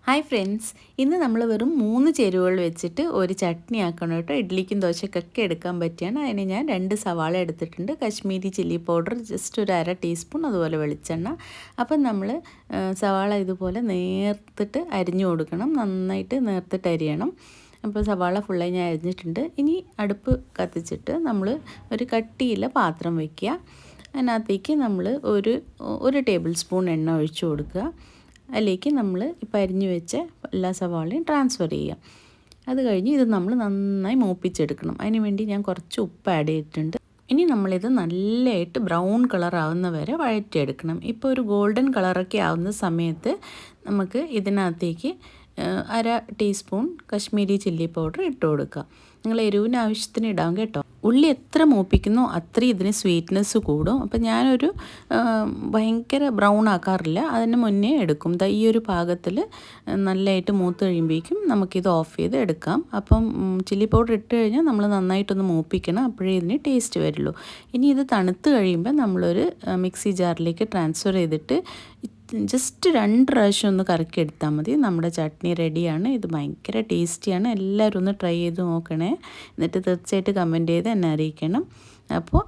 Hi friends, ഇന്ന് നമ്മൾ വെറും 3 ചേരുവകൾ വെച്ചിട്ട് ഒരു ചട്നി ആക്കണം കേട്ടോ. ഇഡ്ഡലിക്കും ദോശക്കൊക്കെ എടുക്കാൻ പറ്റിയാണ്. അതിന് ഞാൻ 2 സവാള എടുത്തിട്ടുണ്ട്, കശ്മീരി ചില്ലി പൗഡർ ജസ്റ്റ് ഒരു 1/2 ടീസ്പൂൺ, അതുപോലെ വെളിച്ചെണ്ണ. അപ്പം നമ്മൾ സവാള ഇതുപോലെ നേർത്തിട്ട് അരിഞ്ഞു കൊടുക്കണം, നന്നായിട്ട് നേർത്തിട്ട് അരിയണം. അപ്പോൾ സവാള ഫുള്ളായി ഞാൻ അരിഞ്ഞിട്ടുണ്ട്. ഇനി അടുപ്പ് കത്തിച്ചിട്ട് നമ്മൾ ഒരു കട്ടിയുള്ള പാത്രം വയ്ക്കുക. അതിനകത്തേക്ക് നമ്മൾ ഒരു ടേബിൾ സ്പൂൺ എണ്ണ ഒഴിച്ചു കൊടുക്കുക. അതിലേക്ക് നമ്മൾ ഇപ്പോൾ അരിഞ്ഞു വെച്ച എല്ലാ സവാളയും ട്രാൻസ്ഫർ ചെയ്യാം. അത് കഴിഞ്ഞ് ഇത് നമ്മൾ നന്നായി മൂപ്പിച്ചെടുക്കണം. അതിന് വേണ്ടി ഞാൻ കുറച്ച് ഉപ്പ് ആഡ് ചെയ്തിട്ടുണ്ട്. ഇനി നമ്മളിത് നല്ലതായിട്ട് ബ്രൗൺ കളർ ആവുന്ന വരെ വഴറ്റിയെടുക്കണം. ഇപ്പോൾ ഒരു ഗോൾഡൻ കളറൊക്കെ ആവുന്ന സമയത്ത് നമുക്ക് ഇതിനകത്തേക്ക് 1/2 ടീസ്പൂൺ കശ്മീരി ചില്ലി പൗഡർ ഇട്ട് കൊടുക്കുക. നിങ്ങൾ എരിവിന് ആവശ്യത്തിന് ഇടാം കേട്ടോ. ഉള്ളി എത്ര മൂപ്പിക്കുന്നോ അത്രയും ഇതിന് സ്വീറ്റ്നെസ് കൂടും. അപ്പം ഞാനൊരു ഭയങ്കര ബ്രൗൺ ആക്കാറില്ല, അതിന് മുന്നേ എടുക്കും. ഈ ഒരു പാകത്തിൽ നല്ലതായിട്ട് മൂത്ത് കഴിയുമ്പോഴേക്കും നമുക്കിത് ഓഫ് ചെയ്ത് എടുക്കാം. അപ്പം ചില്ലി പൗഡർ ഇട്ട് കഴിഞ്ഞാൽ നമ്മൾ നന്നായിട്ടൊന്ന് മൂപ്പിക്കണം, അപ്പോഴേ ഇതിന് ടേസ്റ്റ് വരുള്ളൂ. ഇനി ഇത് തണുത്ത് കഴിയുമ്പോൾ നമ്മളൊരു മിക്സി ജാറിലേക്ക് ട്രാൻസ്ഫർ ചെയ്തിട്ട് ജസ്റ്റ് 2 പ്രാവശ്യം ഒന്ന് കറക്കി എടുത്താൽ മതി. നമ്മുടെ ചട്നി റെഡിയാണ്. ഇത് ഭയങ്കര ടേസ്റ്റിയാണ്. എല്ലാവരും ഒന്ന് ട്രൈ ചെയ്ത് നോക്കണേ. എന്നിട്ട് തീർച്ചയായിട്ടും കമൻറ്റ് ചെയ്ത് എന്നെ അറിയിക്കണം. അപ്പോൾ